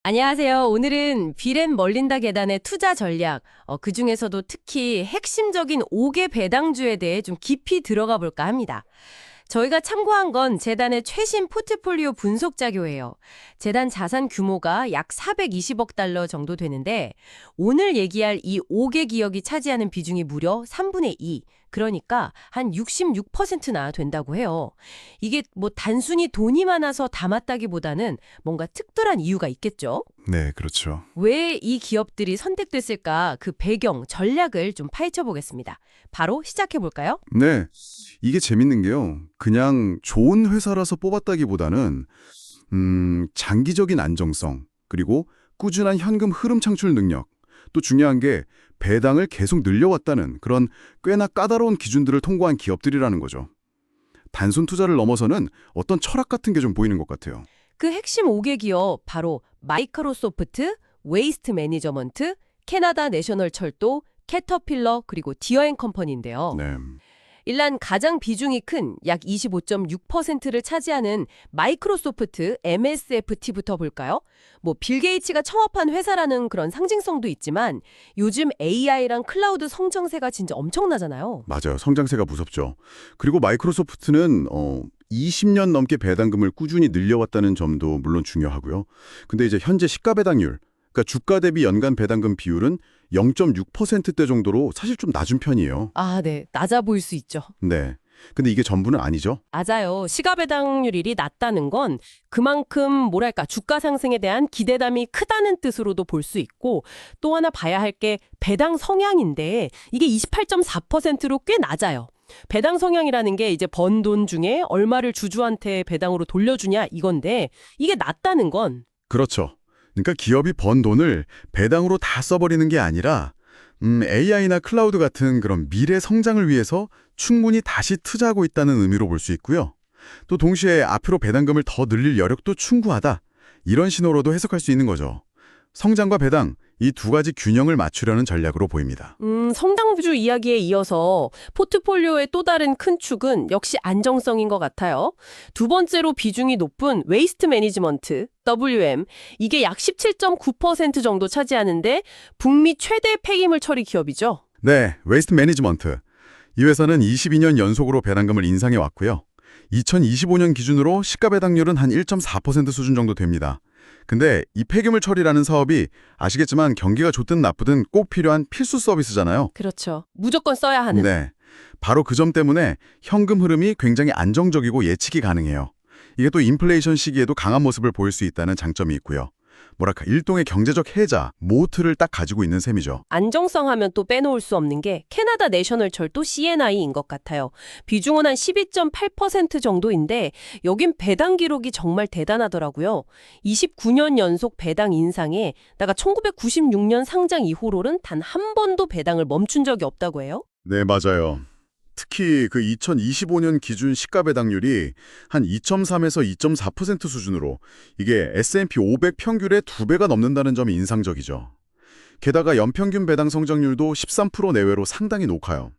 안녕하세요. 오늘은 비렌 멀린다 계단의 투자 전략, 그중에서도 특히 핵심적인 5개 배당주에 대해 좀 깊이 들어가 볼까 합니다. 저희가 참고한 건 재단의 최신 포트폴리오 분석 자료예요. 재단 자산 규모가 약 420억 달러 정도 되는데 오늘 얘기할 이 5개 기업이 차지하는 비중이 무려 3분의 2, 그러니까 한 66%나 된다고 해요. 이게 뭐 단순히 돈이 많아서 담았다기보다는 뭔가 특별한 이유가 있겠죠? 네, 그렇죠. 왜 이 기업들이 선택됐을까 그 배경, 전략을 좀 파헤쳐 보겠습니다. 바로 시작해 볼까요? 네, 이게 재밌는 게요. 그냥 좋은 회사라서 뽑았다기보다는 장기적인 안정성, 그리고 꾸준한 현금 흐름 창출 능력, 또 중요한 게 배당을 계속 늘려왔다는 그런 꽤나 까다로운 기준들을 통과한 기업들이라는 거죠. 단순 투자를 넘어서는 어떤 철학 같은 게 좀 보이는 것 같아요. 그 핵심 5개 기업 바로 마이크로소프트, 웨이스트 매니저먼트, 캐나다 내셔널 철도, 캐터필러 그리고 디어앤컴퍼니인데요. 네. 일단 가장 비중이 큰 약 25.6%를 차지하는 마이크로소프트 MSFT부터 볼까요? 뭐 빌 게이츠가 창업한 회사라는 그런 상징성도 있지만 요즘 AI랑 클라우드 성장세가 진짜 엄청나잖아요. 맞아요. 성장세가 무섭죠. 그리고 마이크로소프트는 20년 넘게 배당금을 꾸준히 늘려왔다는 점도 물론 중요하고요. 근데 이제 현재 시가 배당률, 그러니까 주가 대비 연간 배당금 비율은 0.6%대 정도로 사실 좀 낮은 편이에요. 아, 네. 낮아 보일 수 있죠. 네. 근데 이게 전부는 아니죠. 맞아요. 시가 배당률이 낮다는 건 그만큼 뭐랄까 주가 상승에 대한 기대감이 크다는 뜻으로도 볼 수 있고 또 하나 봐야 할 게 배당 성향인데 이게 28.4%로 꽤 낮아요. 배당 성향이라는 게 이제 번 돈 중에 얼마를 주주한테 배당으로 돌려주냐 이건데 이게 낮다는 건 그렇죠. 그러니까 기업이 번 돈을 배당으로 다 써버리는 게 아니라 AI나 클라우드 같은 그런 미래 성장을 위해서 충분히 다시 투자하고 있다는 의미로 볼 수 있고요. 또 동시에 앞으로 배당금을 더 늘릴 여력도 충분하다. 이런 신호로도 해석할 수 있는 거죠. 성장과 배당, 이 두 가지 균형을 맞추려는 전략으로 보입니다. 성장주 이야기에 이어서 포트폴리오의 또 다른 큰 축은 역시 안정성인 것 같아요. 두 번째로 비중이 높은 웨이스트 매니지먼트, WM, 이게 약 17.9% 정도 차지하는데 북미 최대 폐기물 처리 기업이죠. 네, 웨이스트 매니지먼트. 이 회사는 22년 연속으로 배당금을 인상해 왔고요. 2025년 기준으로 시가 배당률은 한 1.4% 수준 정도 됩니다. 근데 이 폐기물 처리라는 사업이 아시겠지만 경기가 좋든 나쁘든 꼭 필요한 필수 서비스잖아요. 그렇죠. 무조건 써야 하는. 네. 바로 그 점 때문에 현금 흐름이 굉장히 안정적이고 예측이 가능해요. 이게 또 인플레이션 시기에도 강한 모습을 보일 수 있다는 장점이 있고요. 뭐랄까 일종의 경제적 해자, 모트를 딱 가지고 있는 셈이죠. 안정성 하면 또 빼놓을 수 없는 게 캐나다 내셔널 철도 CNI인 것 같아요. 비중은 한 12.8% 정도인데 여긴 배당 기록이 정말 대단하더라고요. 29년 연속 배당 인상에 다가 1996년 상장 이후로는 단 한 번도 배당을 멈춘 적이 없다고 해요. 네, 맞아요. 특히 그 2025년 기준 시가 배당률이 한 2.3에서 2.4% 수준으로 이게 S&P 500 평균의 2배가 넘는다는 점이 인상적이죠. 게다가 연평균 배당 성장률도 13% 내외로 상당히 높아요.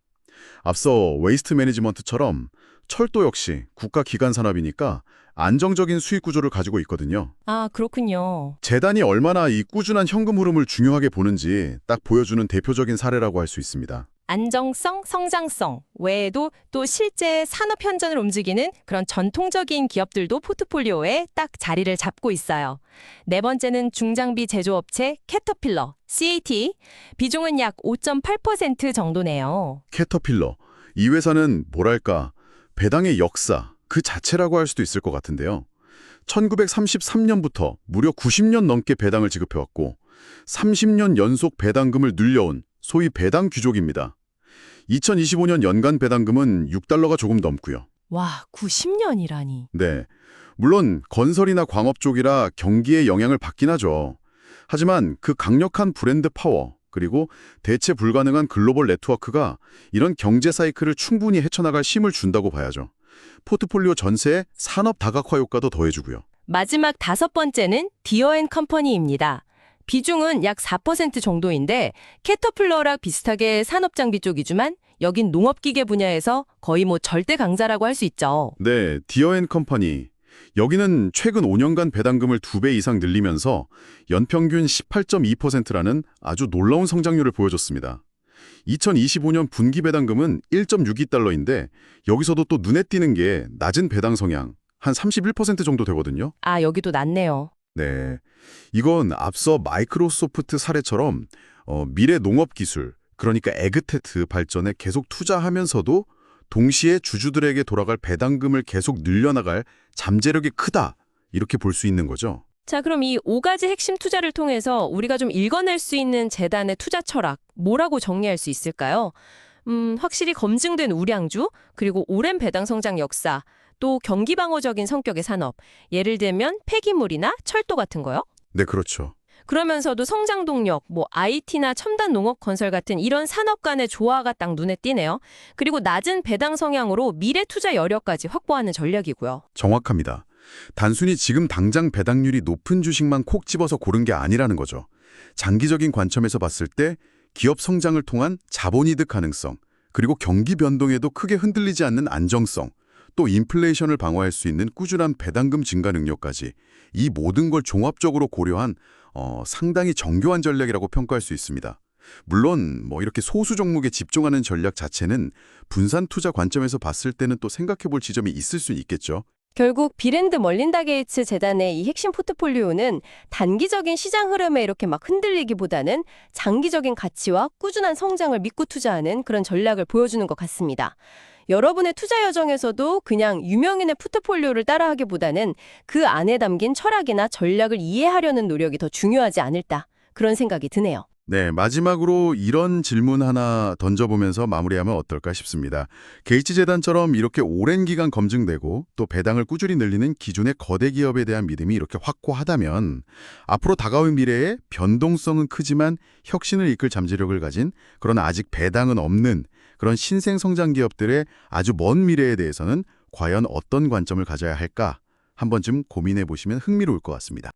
앞서 웨이스트 매니지먼트처럼 철도 역시 국가 기관 산업이니까 안정적인 수익 구조를 가지고 있거든요. 아, 그렇군요. 재단이 얼마나 이 꾸준한 현금 흐름을 중요하게 보는지 딱 보여주는 대표적인 사례라고 할 수 있습니다. 안정성, 성장성 외에도 또 실제 산업 현장을 움직이는 그런 전통적인 기업들도 포트폴리오에 딱 자리를 잡고 있어요. 네 번째는 중장비 제조업체 캐터필러, CAT. 비중은 약 5.8% 정도네요. 캐터필러. 이 회사는 뭐랄까 배당의 역사 그 자체라고 할 수도 있을 것 같은데요. 1933년부터 무려 90년 넘게 배당을 지급해왔고 30년 연속 배당금을 늘려온 소위 배당 귀족입니다. 2025년 연간 배당금은 6달러가 조금 넘고요. 와, 90년이라니. 네, 물론 건설이나 광업 쪽이라 경기에 영향을 받긴 하죠. 하지만 그 강력한 브랜드 파워 그리고 대체 불가능한 글로벌 네트워크가 이런 경제 사이클을 충분히 헤쳐나갈 힘을 준다고 봐야죠. 포트폴리오 전체에 산업 다각화 효과도 더해주고요. 마지막 다섯 번째는 디어앤컴퍼니입니다. 비중은 약 4% 정도인데 캐터필러랑 비슷하게 산업장비 쪽이지만 여긴 농업기계 분야에서 거의 뭐 절대 강자라고 할 수 있죠. 네, 디어앤컴퍼니. 여기는 최근 5년간 배당금을 2배 이상 늘리면서 연평균 18.2%라는 아주 놀라운 성장률을 보여줬습니다. 2025년 분기 배당금은 1.62달러인데 여기서도 또 눈에 띄는 게 낮은 배당 성향, 한 31% 정도 되거든요. 아, 여기도 낮네요. 네, 이건 앞서 마이크로소프트 사례처럼 미래 농업 기술, 그러니까 에그테트 발전에 계속 투자하면서도 동시에 주주들에게 돌아갈 배당금을 계속 늘려나갈 잠재력이 크다, 이렇게 볼 수 있는 거죠. 자, 그럼 이 5가지 핵심 투자를 통해서 우리가 좀 읽어낼 수 있는 재단의 투자 철학, 뭐라고 정리할 수 있을까요? 확실히 검증된 우량주, 그리고 오랜 배당 성장 역사, 또 경기 방어적인 성격의 산업, 예를 들면 폐기물이나 철도 같은 거요? 네, 그렇죠. 그러면서도 성장 동력, IT나 첨단 농업 건설 같은 이런 산업 간의 조화가 딱 눈에 띄네요. 그리고 낮은 배당 성향으로 미래 투자 여력까지 확보하는 전략이고요. 정확합니다. 단순히 지금 당장 배당률이 높은 주식만 콕 집어서 고른 게 아니라는 거죠. 장기적인 관점에서 봤을 때 기업 성장을 통한 자본이득 가능성, 그리고 경기 변동에도 크게 흔들리지 않는 안정성, 또 인플레이션을 방어할 수 있는 꾸준한 배당금 증가 능력까지 이 모든 걸 종합적으로 고려한 상당히 정교한 전략이라고 평가할 수 있습니다. 물론 이렇게 소수 종목에 집중하는 전략 자체는 분산 투자 관점에서 봤을 때는 또 생각해 볼 지점이 있을 수 있겠죠. 결국 비랜드 멀린다 게이츠 재단의 이 핵심 포트폴리오는 단기적인 시장 흐름에 이렇게 막 흔들리기보다는 장기적인 가치와 꾸준한 성장을 믿고 투자하는 그런 전략을 보여주는 것 같습니다. 여러분의 투자 여정에서도 그냥 유명인의 포트폴리오를 따라하기보다는 그 안에 담긴 철학이나 전략을 이해하려는 노력이 더 중요하지 않을까, 그런 생각이 드네요. 네, 마지막으로 이런 질문 하나 던져보면서 마무리하면 어떨까 싶습니다. 게이츠 재단처럼 이렇게 오랜 기간 검증되고 또 배당을 꾸준히 늘리는 기존의 거대 기업에 대한 믿음이 이렇게 확고하다면 앞으로 다가올 미래에 변동성은 크지만 혁신을 이끌 잠재력을 가진 그런 아직 배당은 없는 그런 신생 성장 기업들의 아주 먼 미래에 대해서는 과연 어떤 관점을 가져야 할까? 한 번쯤 고민해 보시면 흥미로울 것 같습니다.